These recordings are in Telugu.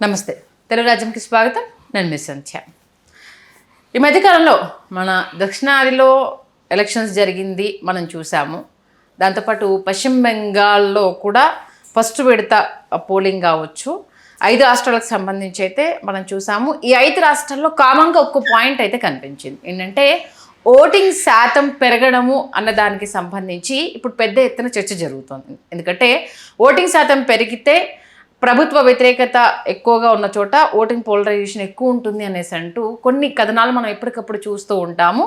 నమస్తే, తెలుగు రాజ్యంకి స్వాగతం. నేను మిస్ సంధ్య. ఈ మధ్యకాలంలో మన దక్షిణాదిలో ఎలక్షన్స్ జరిగింది, మనం చూసాము. దాంతోపాటు పశ్చిమ బెంగాల్లో కూడా ఫస్ట్ విడత పోలింగ్ కావచ్చు. 5 రాష్ట్రాలకు సంబంధించి అయితే మనం చూసాము. ఈ 5 రాష్ట్రాల్లో కామన్గా ఒక్క పాయింట్ అయితే కనిపించింది. ఏంటంటే ఓటింగ్ శాతం పెరగడము అన్న దానికి సంబంధించి ఇప్పుడు పెద్ద ఎత్తున చర్చ జరుగుతుంది. ఎందుకంటే ఓటింగ్ శాతం పెరిగితే ప్రభుత్వ వ్యతిరేకత ఎక్కువగా ఉన్న చోట ఓటింగ్ పోలరైజేషన్ ఎక్కువ ఉంటుంది అనేసి అంటూ కొన్ని కథనాలు మనం ఎప్పటికప్పుడు చూస్తూ ఉంటాము.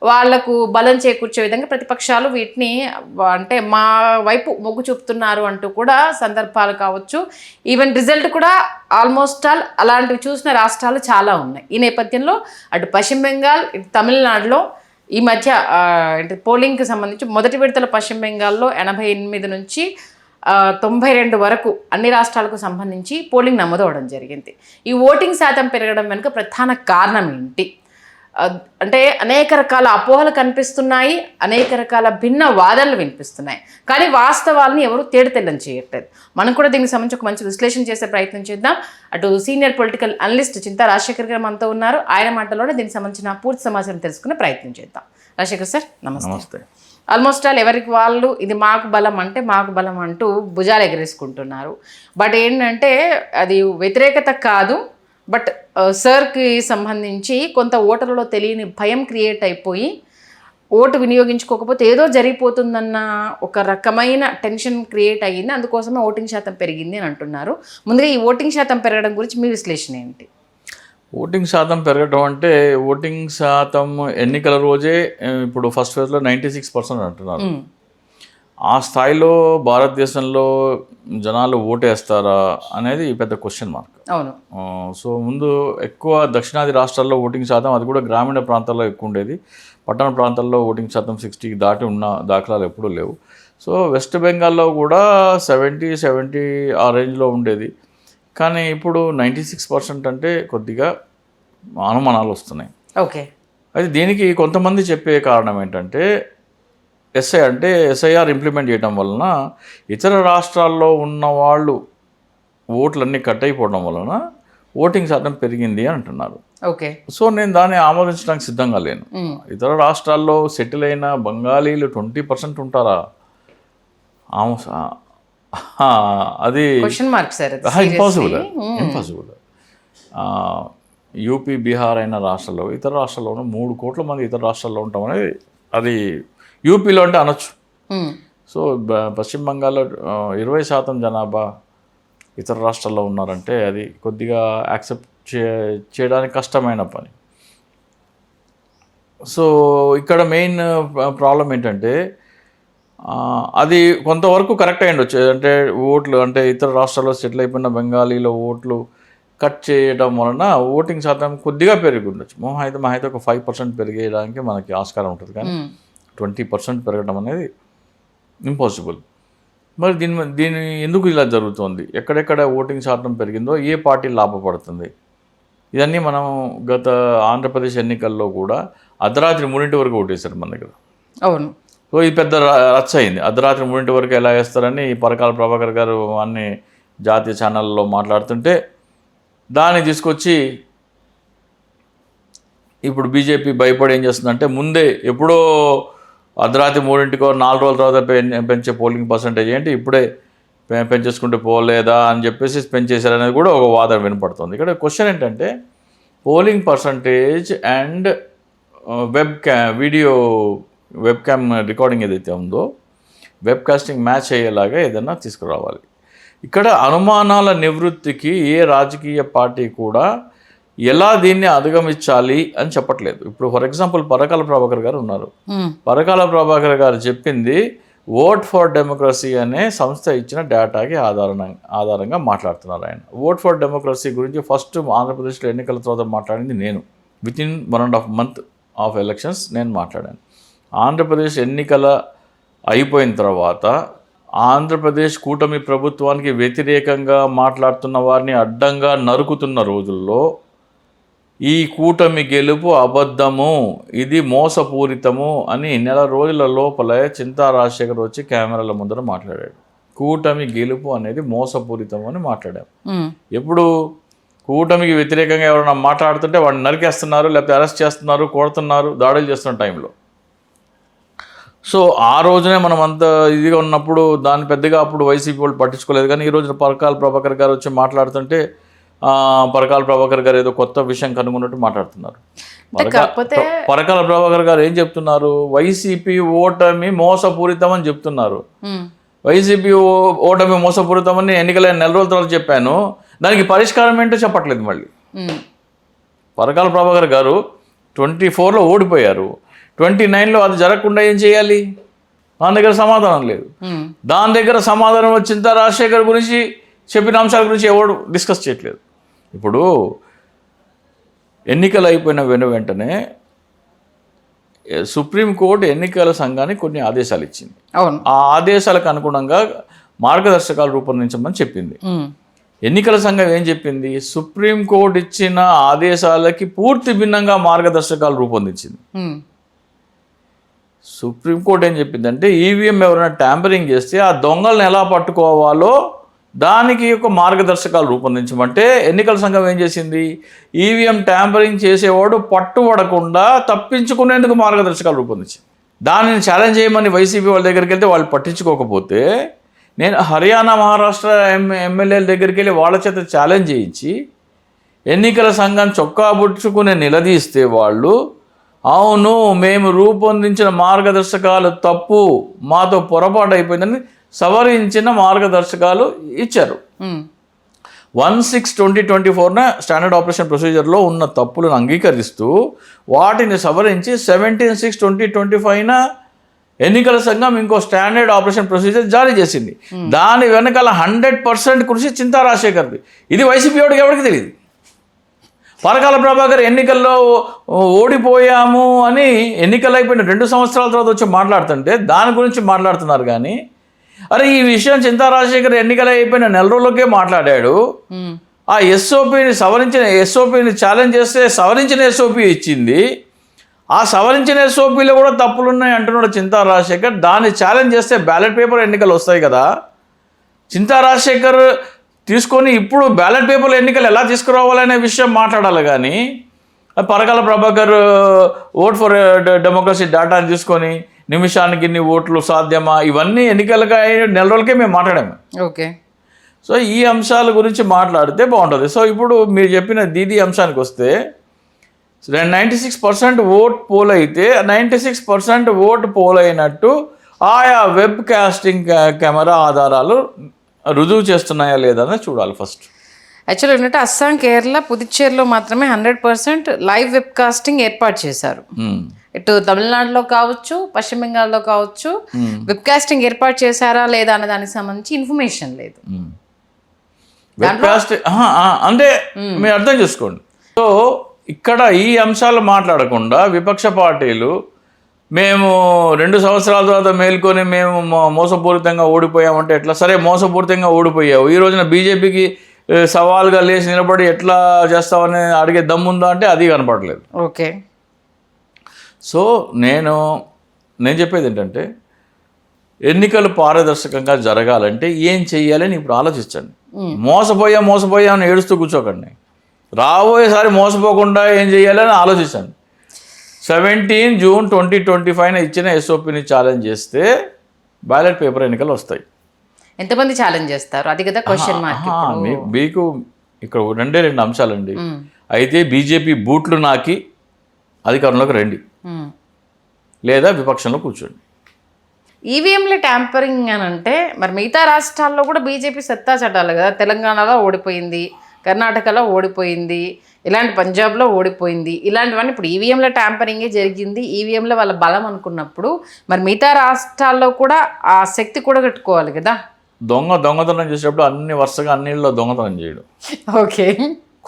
వాళ్లకు బలం చేకూర్చే విధంగా ప్రతిపక్షాలు వీటిని అంటే మా వైపు మొగ్గు చూపుతున్నారు అంటూ కూడా సందర్భాలు కావచ్చు. ఈవెన్ రిజల్ట్ కూడా ఆల్మోస్ట్ ఆల్ అలాంటివి చూసిన రాష్ట్రాలు చాలా ఉన్నాయి. ఈ నేపథ్యంలో అటు పశ్చిమ బెంగాల్, ఇటు తమిళనాడులో ఈ మధ్య పోలింగ్కి సంబంధించి మొదటి విడతల పశ్చిమ బెంగాల్లో 88 నుంచి 92 వరకు అన్ని రాష్ట్రాలకు సంబంధించి పోలింగ్ నమోదవడం జరిగింది. ఈ ఓటింగ్ శాతం పెరగడం వెనుక ప్రధాన కారణం ఏంటి అంటే అనేక రకాల అపోహలు కనిపిస్తున్నాయి, అనేక రకాల భిన్న వాదనలు వినిపిస్తున్నాయి. కానీ వాస్తవాలను ఎవరు తేటతెల్లం చేయట్లేదు. మనం కూడా దీనికి సంబంధించి ఒక మంచి విశ్లేషణ చేసే ప్రయత్నం చేద్దాం. అటు సీనియర్ పొలిటికల్ అనలిస్ట్ చింతా రాజశేఖర్ గారు మనతో ఉన్నారు. ఆయన మాటలోనే దీనికి సంబంధించిన పూర్తి సమాచారం తెలుసుకునే ప్రయత్నం చేద్దాం. రాజశేఖర్ సార్, నమస్తే. ఆల్మోస్ట్ ఆల్ ఎవరికి వాళ్ళు ఇది మాకు బలం అంటే మాకు బలం అంటూ భుజాలు ఎగరేసుకుంటున్నారు. బట్ ఏంటంటే అది వ్యతిరేకత కాదు, బట్ సార్కి సంబంధించి కొంత ఓటర్లలో తెలియని భయం క్రియేట్ అయిపోయి ఓటు వినియోగించుకోకపోతే ఏదో జరిగిపోతుందన్న ఒక రకమైన టెన్షన్ క్రియేట్ అయ్యింది. అందుకోసమే ఓటింగ్ శాతం పెరిగింది అని అంటున్నారు. ముందుగా ఈ ఓటింగ్ శాతం పెరగడం గురించి మీ విశ్లేషణ ఏంటి? ఓటింగ్ శాతం పెరగడం అంటే ఓటింగ్ శాతం ఎన్నికల రోజే ఇప్పుడు ఫస్ట్ ఫేజ్లో 96% అంటున్నారు. ఆ స్థాయిలో భారతదేశంలో జనాలు ఓటేస్తారా అనేది పెద్ద క్వశ్చన్ మార్క్. అవును. సో ముందు ఎక్కువ దక్షిణాది రాష్ట్రాల్లో ఓటింగ్ శాతం, అది కూడా గ్రామీణ ప్రాంతాల్లో ఎక్కువ ఉండేది. పట్టణ ప్రాంతాల్లో ఓటింగ్ శాతం 60 దాటి ఉన్న దాఖలాలు ఎప్పుడూ లేవు. సో వెస్ట్ బెంగాల్లో కూడా 70 ఆ రేంజ్లో ఉండేది. కానీ ఇప్పుడు 96% అంటే కొద్దిగా అనుమానాలు వస్తున్నాయి. ఓకే. అయితే దీనికి కొంతమంది చెప్పే కారణం ఏంటంటే ఎస్ఐఆర్ ఇంప్లిమెంట్ చేయడం వలన ఇతర రాష్ట్రాల్లో ఉన్న వాళ్ళు ఓట్లన్నీ కట్ అయిపోవడం వలన ఓటింగ్ శాతం పెరిగింది అని అంటున్నారు. ఓకే. సో నేను దాన్ని ఆమోదించడానికి సిద్ధంగా లేను. ఇతర రాష్ట్రాల్లో సెటిల్ అయిన బెంగాలీలు 20% ఉంటారా? అది ఇంపాసిబుల్. యూపీ, బీహార్ అయిన రాష్ట్రాల్లో, ఇతర రాష్ట్రాల్లోనూ 3 కోట్ల మంది ఇతర రాష్ట్రాల్లో ఉంటాం అనేది అది యూపీలో అంటే అనొచ్చు. సో పశ్చిమ బంగాల్లో 20% జనాభా ఇతర రాష్ట్రాల్లో ఉన్నారంటే అది కొద్దిగా యాక్సెప్ట్ చేయడానికి కష్టమైన పని. సో ఇక్కడ మెయిన్ ప్రాబ్లం ఏంటంటే అది కొంతవరకు కరెక్ట్ అయ్యి ఉండొచ్చు. అంటే ఓట్లు అంటే ఇతర రాష్ట్రాల్లో సెటిల్ అయిపోయిన బెంగాలీలో ఓట్లు కట్ చేయడం వలన ఓటింగ్ శాతం కొద్దిగా పెరిగి ఉండొచ్చు. మహా అయితే ఒక 5% పెరిగేయడానికి మనకి ఆస్కారం ఉంటుంది. కానీ 20% పెరగడం అనేది ఇంపాసిబుల్. మరి దీని ఎందుకు ఇలా జరుగుతుంది? ఎక్కడెక్కడ ఓటింగ్ శాతం పెరిగిందో ఏ పార్టీ లాభపడుతుంది? ఇవన్నీ మనం గత ఆంధ్రప్రదేశ్ ఎన్నికల్లో కూడా అర్ధరాత్రి 3 వరకు ఓటేశారు మన దగ్గర. అవును. సో ఇది పెద్ద రచ్చ అయింది. అర్ధరాత్రి 3 వరకు ఎలా వేస్తారని పరకాల ప్రభాకర్ గారు అన్ని జాతీయ ఛానళ్ళలో మాట్లాడుతుంటే దాన్ని తీసుకొచ్చి ఇప్పుడు బీజేపీ భయపడి ఏం చేస్తుందంటే ముందే ఎప్పుడో అర్ధరాత్రి 3కో 4 రోజుల తర్వాత పెంచే పోలింగ్ పర్సంటేజ్ ఏంటి ఇప్పుడే పెంచేసుకుంటే పోలేదా అని చెప్పేసి పెంచేశారనేది కూడా ఒక వాదన వినపడుతుంది. ఇక్కడ క్వశ్చన్ ఏంటంటే polling percentage and web cam recording ఏదైతే ఉందో వెబ్ కాస్టింగ్ మ్యాచ్ అయ్యేలాగా ఏదైనా తీసుకురావాలి. ఇక్కడ అనుమానాల నివృత్తికి ఏ రాజకీయ పార్టీ కూడా ఎలా దీన్ని అధిగమించాలి అని చెప్పట్లేదు. ఇప్పుడు ఫర్ ఎగ్జాంపుల్ పరకాల ప్రభాకర్ గారు ఉన్నారు. పరకాల ప్రభాకర్ గారు చెప్పింది ఓట్ ఫర్ డెమోక్రసీ అనే సంస్థ ఇచ్చిన డేటాకి ఆధారంగా మాట్లాడుతున్నారు ఆయన. ఓట్ ఫర్ డెమోక్రసీ గురించి ఫస్ట్ ఆంధ్రప్రదేశ్లో ఎన్నికల తర్వాత మాట్లాడింది నేను. వితిన్ 1.5 month ఆఫ్ ఎలక్షన్స్ నేను మాట్లాడాను. ఆంధ్రప్రదేశ్ ఎన్నికల అయిపోయిన తర్వాత ఆంధ్రప్రదేశ్ కూటమి ప్రభుత్వానికి వ్యతిరేకంగా మాట్లాడుతున్న వారిని అడ్డంగా నరుకుతున్న రోజుల్లో ఈ కూటమి గెలుపు అబద్ధము, ఇది మోసపూరితము అని నెల రోజుల లోపలే చింతా రాజశేఖర్ వచ్చి కెమెరాల ముందర మాట్లాడాడు. కూటమి గెలుపు అనేది మోసపూరితం అని మాట్లాడాం. ఎప్పుడు కూటమికి వ్యతిరేకంగా ఎవరైనా మాట్లాడుతుంటే వాడిని నరికేస్తున్నారు, లేకపోతే అరెస్ట్ చేస్తున్నారు, కొడుతున్నారు, దాడులు చేస్తున్న టైంలో. సో ఆ రోజునే మనం అంత ఇదిగా ఉన్నప్పుడు దాన్ని పెద్దగా అప్పుడు వైసీపీ వాళ్ళు పట్టించుకోలేదు. కానీ ఈ రోజున పరకాల ప్రభాకర్ గారు వచ్చి మాట్లాడుతుంటే పరకాల ప్రభాకర్ గారు ఏదో కొత్త విషయం కనుగొన్నట్టు మాట్లాడుతున్నారు. పరకాల ప్రభాకర్ గారు ఏం చెప్తున్నారు? వైసీపీ ఓటమి మోసపూరితం అని చెప్తున్నారు. వైసీపీ ఓటమి మోసపూరితమని ఎన్నికలైన నెల రోజుల తర్వాత చెప్పాను, దానికి పరిష్కారం ఏంటో చెప్పట్లేదు. మళ్ళీ పరకాల ప్రభాకర్ గారు 24లో ఓడిపోయారు, 29లో అది జరగకుండా ఏం చేయాలి? దాని దగ్గర సమాధానం లేదు. దాని దగ్గర సమాధానం వచ్చింత రాజశేఖర్ గురించి చెప్పిన అంశాల గురించి ఎవడు డిస్కస్ చేయట్లేదు. ఇప్పుడు ఎన్నికలు అయిపోయిన వెంటనే సుప్రీంకోర్టు ఎన్నికల సంఘానికి కొన్ని ఆదేశాలు ఇచ్చింది. ఆ ఆదేశాలకు అనుగుణంగా మార్గదర్శకాలు రూపొందించమని చెప్పింది. ఎన్నికల సంఘం ఏం చెప్పింది? సుప్రీంకోర్టు ఇచ్చిన ఆదేశాలకి పూర్తి భిన్నంగా మార్గదర్శకాలు రూపొందించింది. సుప్రీంకోర్టు ఏం చెప్పిందంటే ఈవీఎం ఎవరైనా ట్యాంపరింగ్ చేస్తే ఆ దొంగలను ఎలా పట్టుకోవాలో దానికి ఒక మార్గదర్శకాలు రూపొందించమంటే ఎన్నికల సంఘం ఏం చేసింది? ఈవీఎం ట్యాంపరింగ్ చేసేవాడు పట్టుబడకుండా తప్పించుకునేందుకు మార్గదర్శకాలు రూపొందించింది. దానిని ఛాలెంజ్ చేయమని వైసీపీ వాళ్ళ దగ్గరికి వెళ్తే వాళ్ళు పట్టించుకోకపోతే నేను హర్యానా, మహారాష్ట్ర ఎమ్మెల్యేల దగ్గరికి వెళ్ళి వాళ్ళ చేత ఛాలెంజ్ చేయించి ఎన్నికల సంఘం చొక్కా పుచ్చుకుని నిలదీస్తే వాళ్ళు అవును మేము రూపొందించిన మార్గదర్శకాలు తప్పు, మాతో పొరపాటు అయిపోయిందని సవరించిన మార్గదర్శకాలు ఇచ్చారు. 16/2024 స్టాండర్డ్ ఆపరేషన్ ప్రొసీజర్లో ఉన్న తప్పులను అంగీకరిస్తూ వాటిని సవరించి 17/6/2025 ఎన్నికల సంఘం ఇంకో స్టాండర్డ్ ఆపరేషన్ ప్రొసీజర్ జారీ చేసింది. దాని వెనకాల 100% కృషి చింతా రాజశేఖర్ది. ఇది వైసీపీ వాడికి ఎవరికి తెలియదు. పరకాల ప్రభాకర్ ఎన్నికల్లో ఓడిపోయాము అని ఎన్నికలు అయిపోయిన 2 సంవత్సరాల తర్వాత వచ్చి మాట్లాడుతుంటే దాని గురించి మాట్లాడుతున్నారు. కానీ అరే ఈ విషయం చింతా రాజశేఖర్ ఎన్నికలు అయిపోయిన నెల రోజులకే మాట్లాడాడు. ఆ ఎస్ఓపిని ఛాలెంజ్ చేస్తే సవరించిన ఎస్ఓపి ఇచ్చింది. ఆ సవరించిన ఎస్ఓపిలో కూడా తప్పులున్నాయి అంటున్నాడు చింతా రాజశేఖర్. దాన్ని ఛాలెంజ్ చేస్తే బ్యాలెట్ పేపర్ ఎన్నికలు వస్తాయి కదా. చింతా రాజశేఖర్ తీసుకొని ఇప్పుడు బ్యాలెట్ పేపర్లో ఎన్నికలు ఎలా తీసుకురావాలనే విషయం మాట్లాడాలి. కానీ Parakala Prabhakar vote for democracy డేటాని తీసుకొని నిమిషానికి ఇన్ని ఓట్లు సాధ్యమా ఇవన్నీ ఎన్నికలుగా నెల రోజులకే మేము మాట్లాడాము. ఓకే. సో ఈ అంశాల గురించి మాట్లాడితే బాగుంటుంది. సో ఇప్పుడు మీరు చెప్పిన దీదీ అంశానికి వస్తే 96% ఓట్ పోల్ అయితే 96% ఓట్ పోల్ అయినట్టు ఆయా వెబ్ కాస్టింగ్ కెమెరా ఆధారాలు రుజువు చేస్తున్నాయా లేదా అని చూడాలి ఫస్ట్. యాక్చువల్గా ఏంటంటే అస్సాం, కేరళ, పుదుచ్చేరిలో మాత్రమే 100% లైవ్ వెబ్ కాస్టింగ్ ఏర్పాటు చేశారు. ఇటు తమిళనాడులో కావచ్చు, పశ్చిమ బెంగాల్లో కావచ్చు, వెబ్ కాస్టింగ్ ఏర్పాటు చేశారా లేదా అనే దానికి సంబంధించి ఇన్ఫర్మేషన్ లేదు. వెబ్ కాస్టింగ్ అంటే మీరు అర్థం చేసుకోండి. సో ఇక్కడ ఈ అంశాలు మాట్లాడకుండా విపక్ష పార్టీలు మేము 2 సంవత్సరాల తర్వాత మేల్కొని మేము మోసపూరితంగా ఓడిపోయామంటే ఎట్లా? సరే మోసపూరితంగా ఓడిపోయావు, ఈ రోజున బీజేపీకి సవాల్గా లేచి నిలబడి ఎట్లా చేస్తావని అడిగే దమ్ముందా అంటే అది కనపడలేదు. ఓకే. సో నేను చెప్పేది ఏంటంటే ఎన్నికలు పారదర్శకంగా జరగాలంటే ఏం చెయ్యాలని ఇప్పుడు ఆలోచించండి. మోసపోయా అని ఏడుస్తూ కూర్చోకండి. రాబోయేసారి మోసపోకుండా ఏం చేయాలని ఆలోచించండి. 17 జూన్ 2025 ఇచ్చిన ఎస్ఓపిని ఛాలెంజ్ చేస్తే బ్యాలెట్ పేపర్ ఎన్నికలు వస్తాయి. ఎంతమంది ఛాలెంజ్ చేస్తారు? అది కదా క్వశ్చన్ మార్క్. మీకు ఇక్కడ 2 అంశాలండి. అయితే బీజేపీ బూట్లు నాకి అధికారంలోకి రండి, లేదా విపక్షంలో కూర్చోండి. ఈవీఎంల ట్యాంపరింగ్ అని అంటే మరి మిగతా రాష్ట్రాల్లో కూడా బీజేపీ సత్తా చట్టాలి కదా. తెలంగాణలో ఓడిపోయింది, కర్ణాటకలో ఓడిపోయింది, ఇలాంటి పంజాబ్లో ఓడిపోయింది. ఇలాంటివన్నీ ఇప్పుడు ఈవీఎంల ట్యాంపరింగే జరిగింది. ఈవీఎంలో వాళ్ళ బలం అనుకున్నప్పుడు మరి మిగతా రాష్ట్రాల్లో కూడా ఆ శక్తి కూడా కట్టుకోవాలి కదా. దొంగతనం చేసేటప్పుడు అన్ని వరుసగా అన్నిళ్ళలో దొంగతనం చేయడు. ఓకే.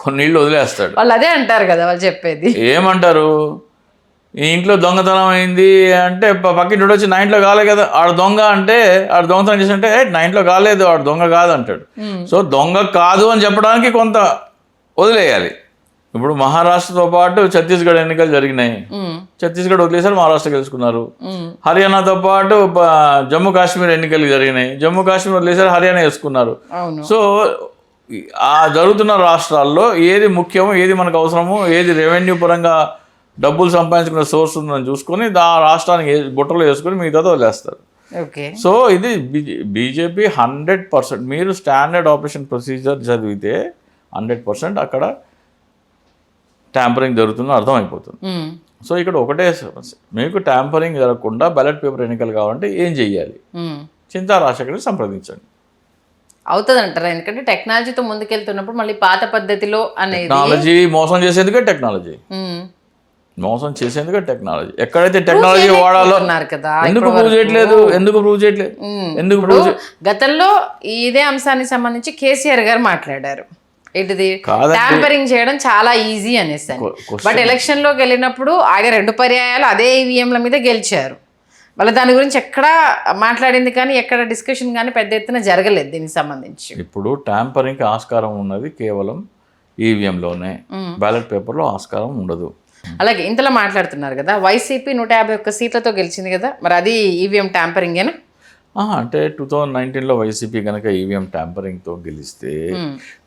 కొన్నిళ్ళు వదిలేస్తాడు. వాళ్ళు అదే అంటారు కదా, వాళ్ళు చెప్పేది ఏమంటారు? ఈ ఇంట్లో దొంగతనం అయింది అంటే పక్కింటి వచ్చి నా ఇంట్లో కాలే కదా, ఆడ దొంగ అంటే ఆడ దొంగతనం చేసి అంటే నా ఇంట్లో కాలేదు, ఆడ దొంగ కాదు అంటాడు. సో దొంగ కాదు అని చెప్పడానికి కొంత వదిలేయాలి. ఇప్పుడు మహారాష్ట్రతో పాటు ఛత్తీస్గఢ్ ఎన్నికలు జరిగినాయి. ఛత్తీస్గఢ్ వదిలేసారు, మహారాష్ట్ర గెలుచుకున్నారు. హర్యానాతో పాటు జమ్మూ కాశ్మీర్ ఎన్నికలు జరిగినాయి. జమ్మూ కాశ్మీర్ వదిలేసారు, హర్యానా వేసుకున్నారు. సో ఆ జరుగుతున్న రాష్ట్రాల్లో ఏది ముఖ్యమో, ఏది మనకు అవసరమో, ఏది రెవెన్యూ పరంగా డబ్బులు సంపాదించుకునే సోర్స్ ఉందని చూసుకొని ఆ రాష్ట్రానికి బుట్టలో వేసుకొని మిగతా వదిలేస్తారు. ఓకే. సో ఇది బీజేపీ 100%. మీరు స్టాండర్డ్ ఆపరేషన్ ప్రొసీజర్ చదివితే 100% అక్కడ ట్యాంపరింగ్ జరుగుతుందని అర్థమైపోతుంది. సో ఇక్కడ ఒకటే సమస్య, మీకు ట్యాంపరింగ్ జరగకుండా బ్యాలెట్ పేపర్ ఎన్నికలు కావాలంటే ఏం చెయ్యాలి? చింతా రాజశేఖర్ని సంప్రదించండి. అవుతుంది అంటారా? ఎందుకంటే టెక్నాలజీతో ముందుకెళ్తున్నప్పుడు మళ్ళీ పాత పద్ధతిలో అనేది టెక్నాలజీ మోసం చేసేందుకే టెక్నాలజీ, మోసం చేసేందుకే టెక్నాలజీ. ఎక్కడైతే టెక్నాలజీ వాడాలో కదా, ఎందుకు ప్రూవ్ చేయట్లేదు? ఎందుకు గతంలో ఇదే అంశానికి సంబంధించి కేసీఆర్ గారు మాట్లాడారు, ఏంటిది ట్యాంపరింగ్ చేయడం చాలా ఈజీ అనేసి. బట్ ఎలక్షన్ లోకి వెళ్ళినప్పుడు ఆయన 2 పర్యాయాలు అదే ఈవీఎంల మీద గెలిచారు. వాళ్ళ దాని గురించి ఎక్కడ మాట్లాడింది కానీ ఎక్కడ డిస్కషన్ కానీ పెద్ద ఎత్తున జరగలేదు దీనికి సంబంధించి. ఇప్పుడు ట్యాంపరింగ్కి ఆస్కారం ఉన్నది కేవలం ఈవీఎంలోనే, బ్యాలెట్ పేపర్లో ఆస్కారం ఉండదు. అలాగే ఇంతలో మాట్లాడుతున్నారు కదా, వైసీపీ 151 సీట్లతో గెలిచింది కదా, మరి అది ఈవీఎం ట్యాంపరింగేనా? అంటే 2019లో వైసీపీ కనుక ఈవీఎం ట్యాంపరింగ్తో గెలిస్తే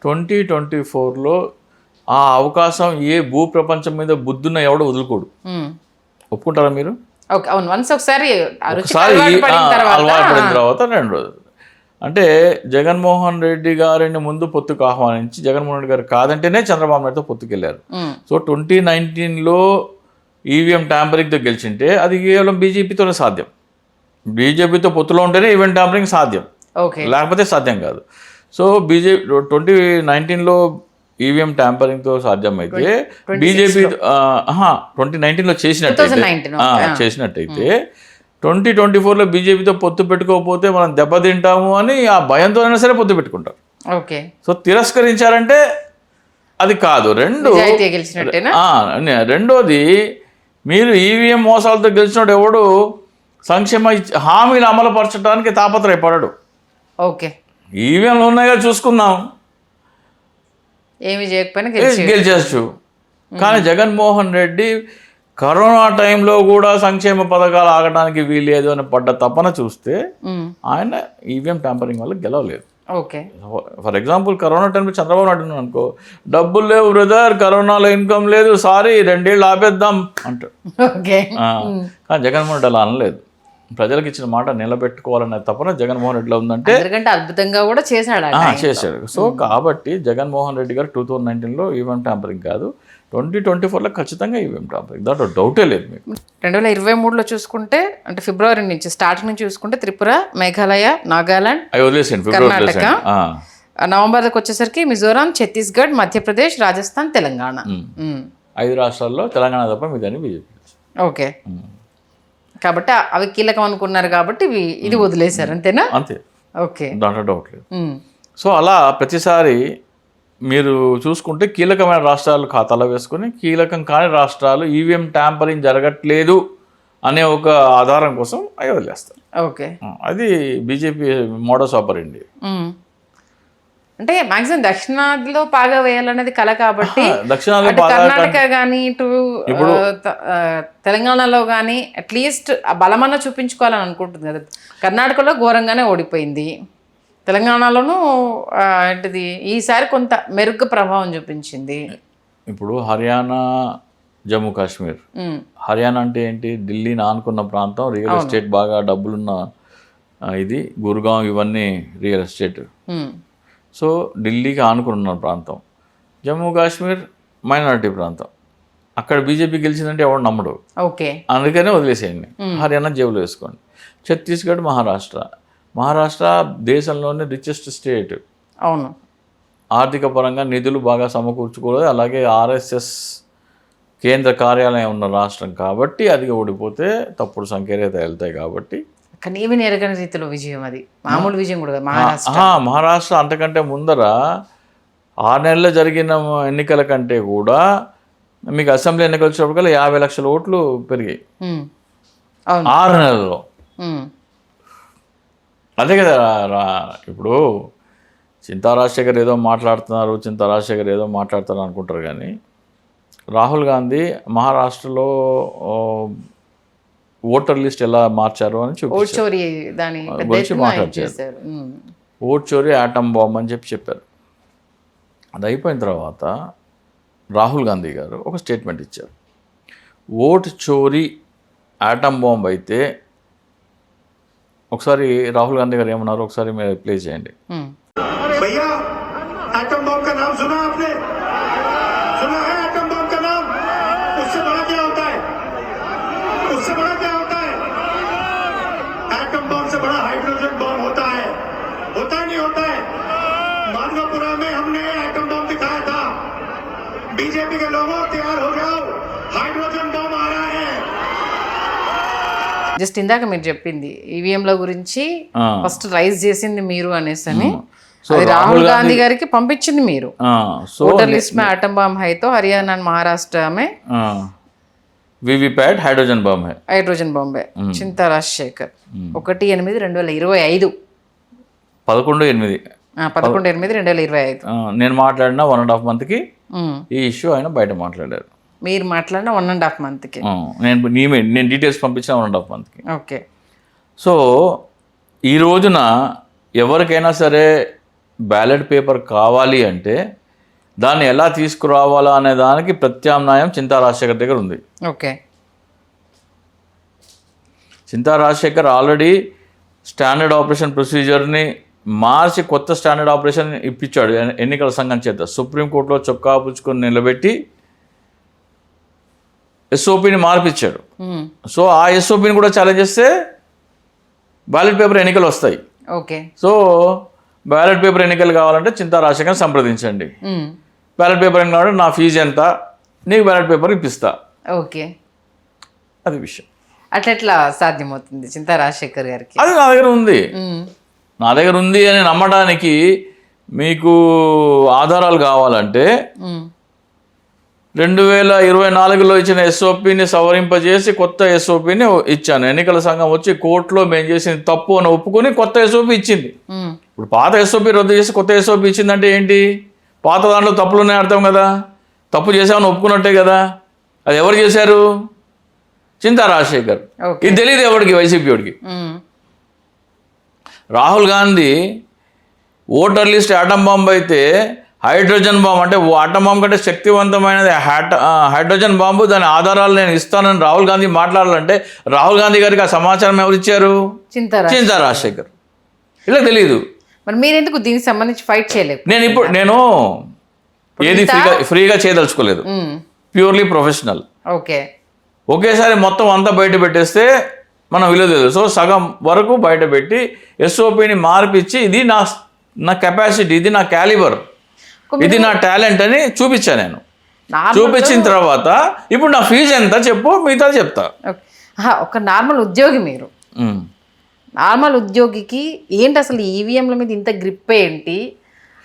2024లో ఆ అవకాశం ఏ భూ ప్రపంచం మీద బుద్ధున్న ఎవడో వదులుకోడు. ఒప్పుకుంటారా మీరు? అవును, ఒకసారి అలవాటు పడిన తర్వాత 2 రోజులు అంటే జగన్మోహన్ రెడ్డి గారిని ముందు పొత్తుకు ఆహ్వానించి జగన్మోహన్ రెడ్డి గారు కాదంటేనే చంద్రబాబు నాయుడుతో పొత్తుకెళ్ళారు. సో 2019లో ఈవీఎం ట్యాంపరింగ్తో గెలిచింటే అది కేవలం బీజేపీతోనే సాధ్యం. బీజేపీతో పొత్తులో ఉంటేనే ఈవీఎం ట్యాంపరింగ్ సాధ్యం, లేకపోతే సాధ్యం కాదు. సో 2019లో ఈవీఎం ట్యాంపరింగ్తో సాధ్యమైతే బీజేపీ 2019లో చేసినట్టయితే 2024లో బీజేపీతో పొత్తు పెట్టుకోకపోతే మనం దెబ్బతింటాము అని ఆ భయంతోనైనా సరే పొత్తు పెట్టుకుంటారు. ఓకే. సో తిరస్కరించారంటే అది కాదు. రెండోది, మీరు ఈవీఎం మోసాలతో గెలిచినోడు ఎవడు సంక్షేమ హామీలు అమలుపరచడానికి తాపత్రయపడడు. ఓకే, ఈవీఎంలు ఉన్నాయిగా చూసుకుందాం, ఏమి చేయకపోయినా గెలిచేచ్చు. కానీ జగన్మోహన్ రెడ్డి కరోనా టైంలో కూడా సంక్షేమ పథకాలు ఆగడానికి వీలేదు అని పడ్డ తపన చూస్తే ఆయన ఈవీఎం ట్యాంపరింగ్ వల్ల గెలవలేదు. ఓకే. ఫర్ ఎగ్జాంపుల్ కరోనా టైంలో చంద్రబాబు నాయుడు అనుకో, డబ్బులు లేవు బ్రదర్, కరోనాలో ఇన్కమ్ లేదు, సారీ 2 ఏళ్ళు ఆపేద్దాం అంటాడు. కానీ జగన్మోహన్ రెడ్డి అలా అనలేదు. ప్రజలకు ఇచ్చిన మాట నిలబెట్టుకోవాలనే తపన జగన్మోహన్ రెడ్డిలో ఉందంటే అద్భుతంగా కూడా చేశాడు. సో కాబట్టి జగన్మోహన్ రెడ్డి గారు 2019లో ఈవీఎం ట్యాంపరింగ్ కాదు, 2024లో ఖచ్చితంగా ఈవీఎం ట్యాంపరింగ్, దాంట్లో డౌటే లేదు. మీకు 2023లో చూసుకుంటే అంటే ఫిబ్రవరి నుంచి స్టార్టింగ్ నుంచి చూసుకుంటే త్రిపుర, మేఘాలయ, నాగాలాండ్, కర్ణాటక, నవంబర్కి వచ్చేసరికి మిజోరాం, ఛత్తీస్గఢ్, మధ్యప్రదేశ్, రాజస్థాన్, తెలంగాణ, 5 రాష్ట్రాల్లో తెలంగాణ తప్ప మీదని బీజేపీ. ఓకే. కాబట్టి అవి కీలకం అనుకున్నారు కాబట్టి ఇది వదిలేశారు, అంతేనా? అంతే. ఓకే, దాంట్లో డౌట్ లేదు. సో అలా ప్రతిసారి మీరు చూసుకుంటే కీలకమైన రాష్ట్రాలు ఖాతాలో వేసుకొని కీలకం కాని రాష్ట్రాలు ఈవీఎం ట్యాంపరింగ్ జరగట్లేదు అనే ఒక ఆధారం కోసం అవి వదిలేస్తారు. ఓకే, అది బీజేపీ మోడస్ ఆపరెండి. అంటే మాక్సిమం దక్షిణాదిలో పాగా వేయాలనేది కళ కాబట్టి కర్ణాటక కానీ ఇటు తెలంగాణలో కానీ అట్లీస్ట్ ఆ బలమన్నా చూపించుకోవాలని అనుకుంటుంది కదా. కర్ణాటకలో ఘోరంగానే ఓడిపోయింది, తెలంగాణలోనూ ఏంటిది ఈసారి కొంత మెరుగ్గా ప్రభావం చూపించింది. ఇప్పుడు హర్యానా, జమ్మూ కాశ్మీర్. హర్యానా అంటే ఏంటి? ఢిల్లీని ఆనుకున్న ప్రాంతం, రియల్ ఎస్టేట్ బాగా డబ్బులున్న ఇది, గుర్గాం ఇవన్నీ రియల్ ఎస్టేట్. సో ఢిల్లీకి ఆనుకున్న ప్రాంతం. జమ్మూ కాశ్మీర్ మైనారిటీ ప్రాంతం, అక్కడ బీజేపీ గెలిచిందంటే ఎవడు నమ్మడు. ఓకే, అందుకనే వదిలేసేయండి. హర్యానా జేబులో వేసుకోండి. ఛత్తీస్గఢ్, మహారాష్ట్ర దేశంలోనే రిచెస్ట్ స్టేట్. అవును, ఆర్థిక పరంగా నిధులు బాగా సమకూర్చుకోలేదు. అలాగే ఆర్ఎస్ఎస్ కేంద్ర కార్యాలయం ఉన్న రాష్ట్రం కాబట్టి అది ఓడిపోతే తప్పుడు సంకేతాలు వెళ్తాయి. కాబట్టి కనీవి నెరగని రీతిలో విజయం, అది మామూలు విజయం కూడా. మహారాష్ట్ర అంతకంటే ముందర 6 నెలల్లో జరిగిన ఎన్నికల కంటే కూడా మీకు అసెంబ్లీ ఎన్నికలు వచ్చినప్పటికల్లా 50 లక్షల ఓట్లు పెరిగాయి 6 నెలల్లో. అదే కదా. ఇప్పుడు చింతా రాజశేఖర్ ఏదో మాట్లాడుతున్నారు అనుకుంటారు, కానీ రాహుల్ గాంధీ మహారాష్ట్రలో ఓటర్ లిస్ట్ ఎలా మార్చారు అని గురించి మాట్లాడారు. ఓట్ చోరీ ఆటం బాంబ్ అని చెప్పారు. అది అయిపోయిన తర్వాత రాహుల్ గాంధీ గారు ఒక స్టేట్మెంట్ ఇచ్చారు. ఓటు చోరీ ఆటం బాంబ్ అయితే ఒకసారి రాహుల్ గాంధీ గారు ఏమన్నారు ఒకసారి మీరు ప్లే చేయండి. भैया एटम बम का नाम सुना आपने? सुना है एटम बम का नाम? उससे बड़ा क्या होता है? उससे बड़ा क्या होता है? एटम बम से बड़ा हाइड्रोजन बम होता है नहीं होता है? माधवपुरा में हमने एटम बम दिखाया था. बीजेपी के लोगों तैयार हो जाओ, हाइड्रोजन बम आ रहा है. జస్ట్ ఇందాక మీరు చెప్పింది ఈవీఎంల గురించి ఫస్ట్ రైజ్ చేసింది మీరు అనేసి అని, అది రాహుల్ గాంधी గారికి పంపించింది మీరు. वोटर लिस्ट में एटम बम है तो हरियाणा और महाराष्ट्र में वीवीपैट हाइड्रोजन बम है. హైడ్రోజన్ బాంబే. చింతా రాజశేఖర్ 1/8/2025. 11/8/2025. నేను మాట్లాడిన 1.5 మంత్కి ఈ ఇష్యూ ఆయన బయట మాట్లాడారు. మీరు మాట్లాడిన 1.5 మంత్కి నేను డీటెయిల్స్ పంపించిన 1.5 మంత్కి. ఓకే. సో ఈ రోజున ఎవరికైనా సరే బ్యాలెట్ పేపర్ కావాలి అంటే దాన్ని ఎలా తీసుకురావాలా అనే దానికి ప్రత్యామ్నాయం చింతా రాజశేఖర్ దగ్గర ఉంది. ఓకే. చింతా రాజశేఖర్ ఆల్రెడీ స్టాండర్డ్ ఆపరేషన్ ప్రొసీజర్ని మార్చి కొత్త స్టాండర్డ్ ఆపరేషన్ ఇప్పించాడు ఎన్నికల సంఘం చేత. సుప్రీంకోర్టులో చొక్కా పుచ్చుకొని నిలబెట్టి ఎస్ఓపిని మార్పిచ్చాడు. సో ఆ ఎస్ఓపిని కూడా ఛాలెంజ్ చేస్తే బ్యాలెట్ పేపర్ ఎన్నికలు వస్తాయి. ఓకే. సో బ్యాలెట్ పేపర్ ఎన్నికలు కావాలంటే చింతా రాజశేఖర్ సంప్రదించండి. బ్యాలెట్ పేపర్ ఎన్నికలు నా ఫీజు ఎంత, నీకు బ్యాలెట్ పేపర్ ఇప్పిస్తా. ఓకే. అది విషయం. అట్లా సాధ్యమవుతుంది చింతా రాజశేఖర్ గారికి? అది నా దగ్గర ఉంది. నా దగ్గర ఉంది అని నమ్మడానికి మీకు ఆధారాలు కావాలంటే 2024లో ఇచ్చిన ఎస్ఓపిని సవరింపజేసి కొత్త ఎస్ఓపిని ఇచ్చాను. ఎన్నికల సంఘం వచ్చి కోర్టులో మేము చేసిన తప్పు అని ఒప్పుకొని కొత్త ఎస్ఓపి ఇచ్చింది. ఇప్పుడు పాత ఎస్ఓపి రద్దు చేసి కొత్త ఎస్ఓపి ఇచ్చిందంటే ఏంటి? పాత దాంట్లో తప్పులు ఉన్నాయి అర్థం కదా. తప్పు చేసామని ఒప్పుకున్నట్టే కదా. అది ఎవరు చేశారు? చింతా రాజశేఖర్. ఇది తెలియదు ఎవరికి, వైసీపీ వాడికి. Rahul Gandhi voter list atom bomb అయితే హైడ్రోజన్ బాంబు అంటే ఆటం బాంబు కంటే శక్తివంతమైనది హైడ్రోజన్ బాంబు, దాని ఆధారాలు నేను ఇస్తానని రాహుల్ గాంధీ మాట్లాడాలంటే రాహుల్ గాంధీ గారికి ఆ సమాచారం ఎవరు ఇచ్చారు? చింతా రాజశేఖర్. ఇలా తెలియదు. మరి మీరు ఎందుకు దీనికి సంబంధించి ఫైట్ చేయలేదు? నేను ఏది ఫ్రీగా చేయదలుచుకోలేదు. Purely professional. ఓకే. ఒకేసారి మొత్తం అంతా బయట పెట్టేస్తే మనం విలువ తెలియదు. సో సగం వరకు బయట పెట్టి ఎస్ఓపిని మార్పిచ్చి ఇది నా కెపాసిటీ, ఇది నా క్యాలిబర్, ఇది నా టాలెంట్ అని చూపించాను. నేను చూపించిన తర్వాత ఇప్పుడు నా ఫీజు ఎంత చెప్పు, మిగతా చెప్తా. ఒక నార్మల్ ఉద్యోగి మీరు, నార్మల్ ఉద్యోగికి ఏంటి అసలు ఈవీఎంల మీద ఇంత గ్రిప్ ఏంటి?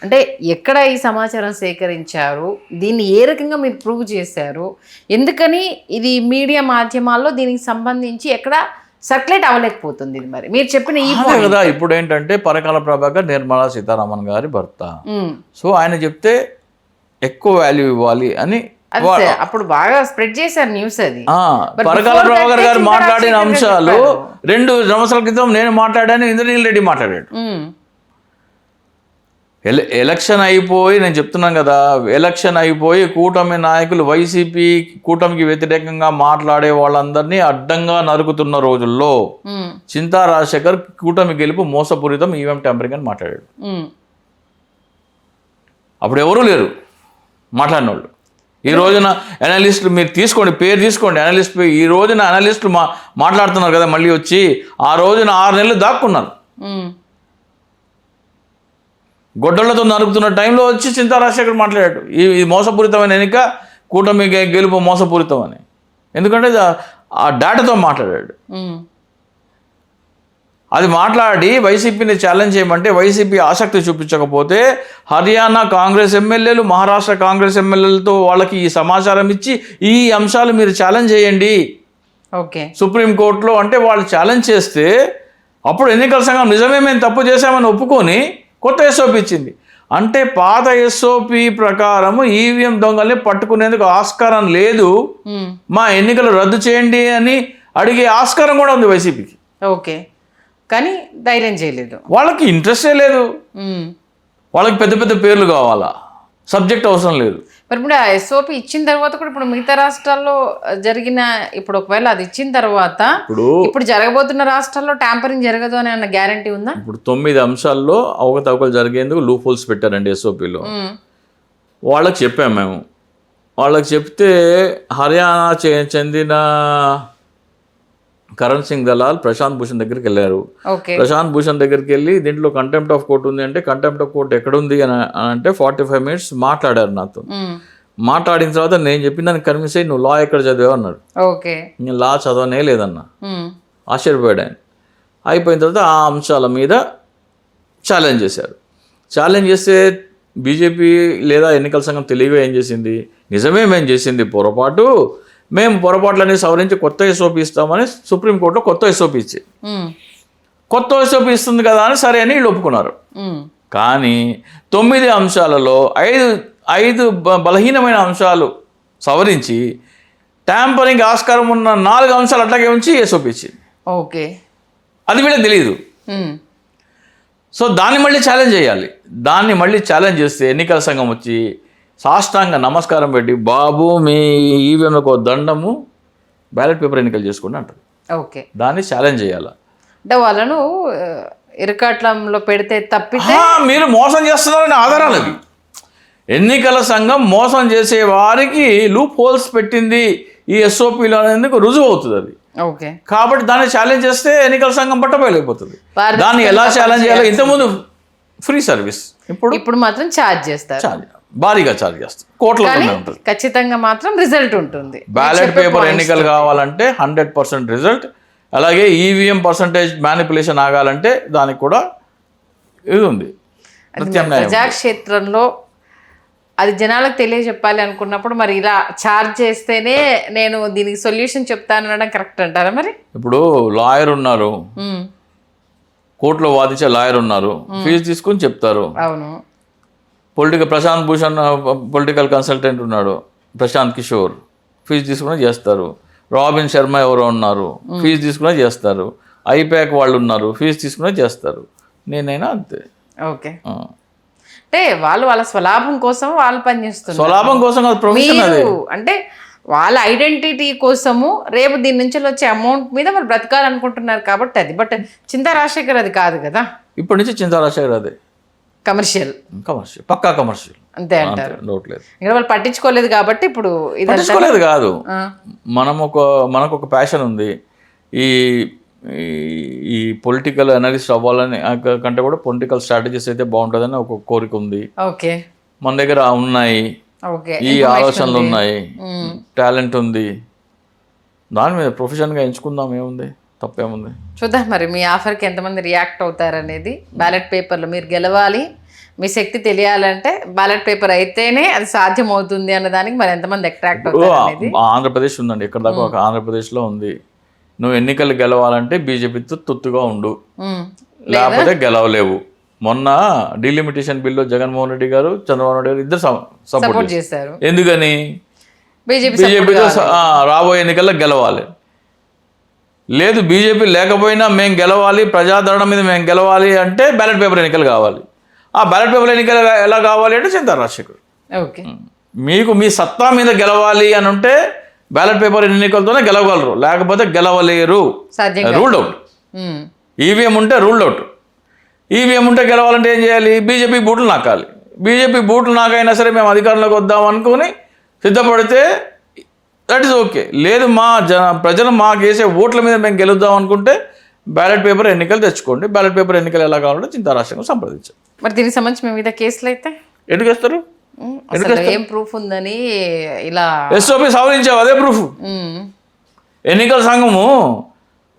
అంటే ఎక్కడ ఈ సమాచారం సేకరించారు? దీన్ని ఏ రకంగా మీరు ప్రూవ్ చేశారు? ఎందుకని ఇది మీడియా మాధ్యమాల్లో దీనికి సంబంధించి ఎక్కడ సర్క్యులేట్ అవ్వలేకపోతుంది? ఇది మరి మీరు చెప్పిన ఈ కదా. ఇప్పుడు ఏంటంటే పరకాల ప్రభాకర్ నిర్మలా సీతారామన్ గారి భర్త. సో ఆయన చెప్తే ఎక్కువ వాల్యూ ఇవ్వాలి అని అప్పుడు బాగా స్ప్రెడ్ చేశారు న్యూస్. అది పరకాల ప్రభాకర్ గారు మాట్లాడిన అంశాలు 2 సంవత్సరాల క్రితం నేను మాట్లాడాను, ఇంద్రనీల్ రెడ్డి మాట్లాడాడు. ఎలక్షన్ అయిపోయి, నేను చెప్తున్నాను కదా, ఎలక్షన్ అయిపోయి కూటమి నాయకులు వైసీపీ కూటమికి వ్యతిరేకంగా మాట్లాడే వాళ్ళందరినీ అడ్డంగా నరుకుతున్న రోజుల్లో చింతా రాజశేఖర్ కూటమి గెలుపు మోసపూరితం, ఈవీఎం ట్యాంపరింగ్ అని మాట్లాడాడు. అప్పుడు ఎవరూ లేరు మాట్లాడిన వాళ్ళు. ఈ రోజున అనలిస్టులు మీరు తీసుకోండి, పేరు తీసుకోండి, అనలిస్ట్ ఈ రోజున అనలిస్టులు మాట్లాడుతున్నారు కదా మళ్ళీ వచ్చి. ఆ రోజున 6 నెలలు దాక్కున్నారు. గొడ్డళ్లతో నరుకుతున్న టైంలో వచ్చి చింతా రాజశేఖర్ మాట్లాడాడు ఈ మోసపూరితమైన ఎన్నిక, కూటమి గెలుపు మోసపూరితం అని. ఎందుకంటే ఆ డేటాతో మాట్లాడాడు. అది మాట్లాడి వైసీపీని ఛాలెంజ్ చేయమంటే వైసీపీ ఆసక్తి చూపించకపోతే హర్యానా కాంగ్రెస్ ఎమ్మెల్యేలు, మహారాష్ట్ర కాంగ్రెస్ ఎమ్మెల్యేలతో వాళ్ళకి ఈ సమాచారం ఇచ్చి ఈ అంశాలు మీరు ఛాలెంజ్ చేయండి సుప్రీంకోర్టులో అంటే వాళ్ళు ఛాలెంజ్ చేస్తే అప్పుడు ఎన్నికల సంఘం నిజమే మేము తప్పు చేశామని ఒప్పుకొని కొత్త ఎస్ఓపి ఇచ్చింది. అంటే పాత ఎస్ఓపి ప్రకారము ఈవీఎం దొంగల్ని పట్టుకునేందుకు ఆస్కారం లేదు, మా ఎన్నికలు రద్దు చేయండి అని అడిగే ఆస్కారం కూడా ఉంది వైసీపీకి. ఓకే, కానీ ధైర్యం చేయలేదు. వాళ్ళకి ఇంట్రెస్టే లేదు. వాళ్ళకి పెద్ద పెద్ద పేర్లు కావాలా, సబ్జెక్ట్ అవసరం లేదు. మరి ఇప్పుడు ఆ ఎస్ఓపి ఇచ్చిన తర్వాత కూడా ఇప్పుడు మిగతా రాష్ట్రాల్లో జరిగిన ఇప్పుడు ఒకవేళ అది ఇచ్చిన తర్వాత ఇప్పుడు జరగబోతున్న రాష్ట్రాల్లో ట్యాంపరింగ్ జరగదు అని అన్న గ్యారంటీ ఉందా? ఇప్పుడు 9 అంశాల్లో అవకతవకలు జరిగేందుకు లూప్ హోల్స్ పెట్టారండి ఎస్ఓపిలో. వాళ్ళకి చెప్పాము మేము. వాళ్ళకి చెప్తే హర్యానా చెందిన కరణ్ సింగ్ దలాల్ ప్రశాంత్ భూషణ్ దగ్గరికి వెళ్ళారు. ప్రశాంత్ భూషణ్ దగ్గరికి వెళ్ళి దీంట్లో కంటెంప్ట్ ఆఫ్ కోర్ట్ ఉంది అంటే కంటెంప్ట్ ఆఫ్ కోర్ట్ ఎక్కడుంది అని అంటే 45 minutes మాట్లాడారు నాతో. మాట్లాడిన తర్వాత నేను చెప్పిన దానికి కన్విన్స్ అయ్యి నువ్వు లా ఎక్కడ చదివావు అన్నాడు. నేను లా చదవనే లేదన్నా. ఆశ్చర్యపోయాడు ఆయన. అయిపోయిన తర్వాత ఆ అంశాల మీద ఛాలెంజ్ చేశారు. ఛాలెంజ్ చేస్తే బీజేపీ లేదా ఎన్నికల సంఘం తెలివిగా ఏం చేసింది, నిజమే మేము చేసింది పొరపాటు, మేము పొరపాట్లన్నీ సవరించి కొత్త ఎస్ఓపి ఇస్తామని సుప్రీంకోర్టులో కొత్త ఎస్ఓపి ఇచ్చి కొత్త ఎస్ఓపి ఇస్తుంది కదా అని సరే అని వీళ్ళు ఒప్పుకున్నారు. కానీ 9 అంశాలలో 5 బలహీనమైన అంశాలు సవరించి ట్యాంపరింగ్ ఆస్కారం ఉన్న 4 అంశాలు అట్లాగే ఉంచి ఎస్ఓపి ఇచ్చింది. అది వీళ్ళకి తెలియదు. సో దాన్ని మళ్ళీ ఛాలెంజ్ చేయాలి. దాన్ని మళ్ళీ ఛాలెంజ్ చేస్తే ఎన్నికల సంఘం వచ్చి సాష్టాంగ నమస్కారం పెట్టి బాబు మీ ఈవీఎంలకు దండము, బ్యాలెట్ పేపర్ ఎన్నికలు చేసుకోండి అంటారు. దాన్ని ఛాలెంజ్ చేయాలి. అంటే వాళ్ళను ఇరకాట్లంలో పెడితే తప్పితే మీరు మోసం చేస్తున్నారని ఆధారాలు అవి. ఎన్నికల సంఘం మోసం చేసే వారికి లూప్ హోల్స్ పెట్టింది ఈ ఎస్ఓపిలో అనేందుకు రుజువు అవుతుంది అది. కాబట్టి దాన్ని ఛాలెంజ్ చేస్తే ఎన్నికల సంఘం పట్టబయలైపోతుంది. దాన్ని ఎలా ఛాలెంజ్ చేయాలో ఇంతకుముందు ఫ్రీ సర్వీస్, ఇప్పుడు మాత్రం ఛార్జ్ చేస్తారు, భారీగా ఛార్జ్ చేస్తారు, కోట్లలోనే ఉంటుంది. ఖచ్చితంగా మాత్రం రిజల్ట్ ఉంటుంది. బ్యాలెట్ పేపర్ ఎన్నికలు కావాలంటే 100% రిజల్ట్. అలాగే ఈవీఎం పర్సంటేజ్ మ్యానిపులేషన్ ఆగాలంటే దానికి కూడా ఇది ఉంది. ప్రజాక్షేత్రంలో అది జనాలకు తెలియజెప్పాలి అనుకున్నప్పుడు మరి ఇలా ఛార్జ్ చేస్తేనే నేను దీనికి సొల్యూషన్ చెప్తాను అనడం కరెక్ట్ అంటారా? మరి ఇప్పుడు లాయర్ ఉన్నారు, కోర్టులో వాదించే లాయర్ ఉన్నారు, ఫీజు తీసుకుని చెప్తారు. అవును. ప్రశాంత్ భూషణ్ పొలిటికల్ కన్సల్టెంట్ ఉన్నాడు, ప్రశాంత్ కిషోర్, ఫీజు తీసుకుని చేస్తారు. రాబిన్ శర్మ ఎవరో ఉన్నారు, ఫీజు తీసుకునే చేస్తారు. ఐప్యాక్ వాళ్ళు ఉన్నారు, ఫీజు తీసుకునే చేస్తారు. నేనైనా అంతే. అంటే వాళ్ళ స్వలాభం కోసం వాళ్ళు పనిచేస్తున్నారు. స్వలాభం కోసం కాదు, ప్రొఫెషన్ అది. అంటే వాళ్ళ ఐడెంటిటీ కోసము రేపు దీని నుంచి వచ్చే అమౌంట్ మీద వాళ్ళు బ్రతకాలనుకుంటున్నారు కాబట్టి అది. బట్ చింతా రాజశేఖర్ అది కాదు కదా. ఇప్పటి నుంచి చింతా రాజశేఖర్ అదే కమర్షియల్, పక్కా కమర్షియల్ అంతే అంటారు. డౌట్లేదు. ఇక్కడ వాళ్ళు పట్టించుకోలేదు కాబట్టి ఇప్పుడు పట్టించుకోలేదు కాదు. మనకు ఒక ప్యాషన్ ఉంది. ఈ పొలిటికల్ అనలిస్ట్ అవ్వాలని కంటే కూడా పొలిటికల్ స్ట్రాటజీస్ అయితే బాగుంటుందని ఒక కోరిక ఉంది. మన దగ్గర ఉన్నాయి, ఈ ఆలోచనలు ఉన్నాయి, టాలెంట్ ఉంది. దాని మీద ప్రొఫెషన్గా ఎంచుకుందాం, ఏముంది, తప్పేముంది. చూద్దాం మరి మీ ఆఫర్కి ఎంతమంది రియాక్ట్ అవుతారనేది. బ్యాలెట్ పేపర్లో మీరు గెలవాలి, మీ శక్తి తెలియాలంటే బ్యాలెట్ పేపర్ అయితేనే అది సాధ్యం అవుతుంది అన్న దానికి మరి ఎంతమంది అట్రాక్ట్ అవుతారు. ఆంధ్రప్రదేశ్ ఉందండి, ఇక్కడ దాకా ఒక ఆంధ్రప్రదేశ్లో ఉంది. నువ్వు ఎన్నికలు గెలవాలంటే బీజేపీతో తొత్తుగా ఉండు, లేకపోతే గెలవలేవు. మొన్న డీలిమిటేషన్ బిల్లో జగన్మోహన్ రెడ్డి గారు, చంద్రబాబు నాయుడు గారు ఇద్దరు సపోర్ట్ చేశారు. ఎందుకని? బీజేపీతో రాబోయే ఎన్నికల్లో గెలవాలి. లేదు బీజేపీ లేకపోయినా మేము గెలవాలి, ప్రజాదరణ మీద మేము గెలవాలి అంటే బ్యాలెట్ పేపర్ ఎన్నికలు కావాలి. ఆ బ్యాలెట్ పేపర్ ఎన్నికలు ఎలా కావాలి అంటే చింతా రాజశేఖర్. మీకు మీ సత్తా మీద గెలవాలి అని ఉంటే బ్యాలెట్ పేపర్ ఎన్నికలతోనే గెలవగలరు, లేకపోతే గెలవలేరు. Ruled out. ఈవీఎం ఉంటే రూల్డ్ అవుట్. ఈవీఎం ఉంటే గెలవాలంటే ఏం చేయాలి? బీజేపీ బూట్లు నాకాలి. బీజేపీ బూట్లు నాకైనా సరే మేము అధికారంలోకి వద్దాం అనుకుని సిద్ధపడితే దట్ ఈస్ ఓకే. లేదు ప్రజలు మాకు వేసే ఓట్ల మీద మేము గెలుద్దాం అనుకుంటే బ్యాలెట్ పేపర్ ఎన్నికలు తెచ్చుకోండి. బ్యాలెట్ పేపర్ ఎన్నికలు ఎలా కావాలంటే చింతా రాష్ట్రంగా సంప్రదించారు. మరి దీనికి సంబంధించి మీ మీద కేసులు అయితే ఎందుకు వేస్తారు? ఏం ప్రూఫ్ ఉందని ఇలా ఎస్ఓపి సవరించావు, అదే ప్రూఫ్. ఎన్నికల సంఘము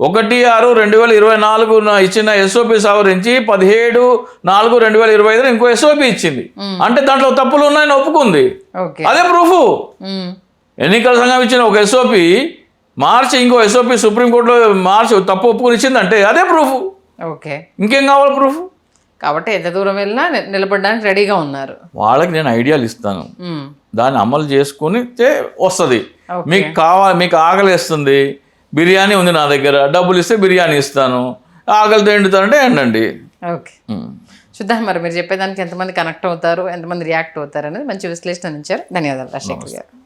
1/6/2024 ఇచ్చిన ఎస్ఓపి సవరించి 17/4/2025 ఇంకో ఎస్ఓపి ఇచ్చింది. అంటే దాంట్లో తప్పులు ఉన్నాయని ఒప్పుకుంది, అదే ప్రూఫ్. ఎన్నికల సంఘం ఇచ్చిన ఒక ఎస్ఓపి మార్చి ఇంకో ఎస్ఓపి సుప్రీంకోర్టులో మార్చి తప్పు ఒప్పుకుని ఇచ్చిందంటే అదే ప్రూఫ్. ఇంకేం కావాలి ప్రూఫ్? కాబట్టి ఎంత దూరం వెళ్ళినా నిలబడడానికి రెడీగా ఉన్నారు. వాళ్ళకి నేను ఐడియాలు ఇస్తాను, దాన్ని అమలు చేసుకుని వస్తుంది. మీకు ఆకలిస్తుంది, బిర్యానీ ఉంది నా దగ్గర, డబ్బులు ఇస్తే బిర్యానీ ఇస్తాను, ఆకలితో ఎండుతానంటే ఎండండి. చూద్దాం మరి మీరు చెప్పేదానికి ఎంతమంది కనెక్ట్ అవుతారు, ఎంతమంది రియాక్ట్ అవుతారు అనేది మంచి విశ్లేషణ ఇచ్చారు. ధన్యవాదాలు రాజశేఖర్ గారు.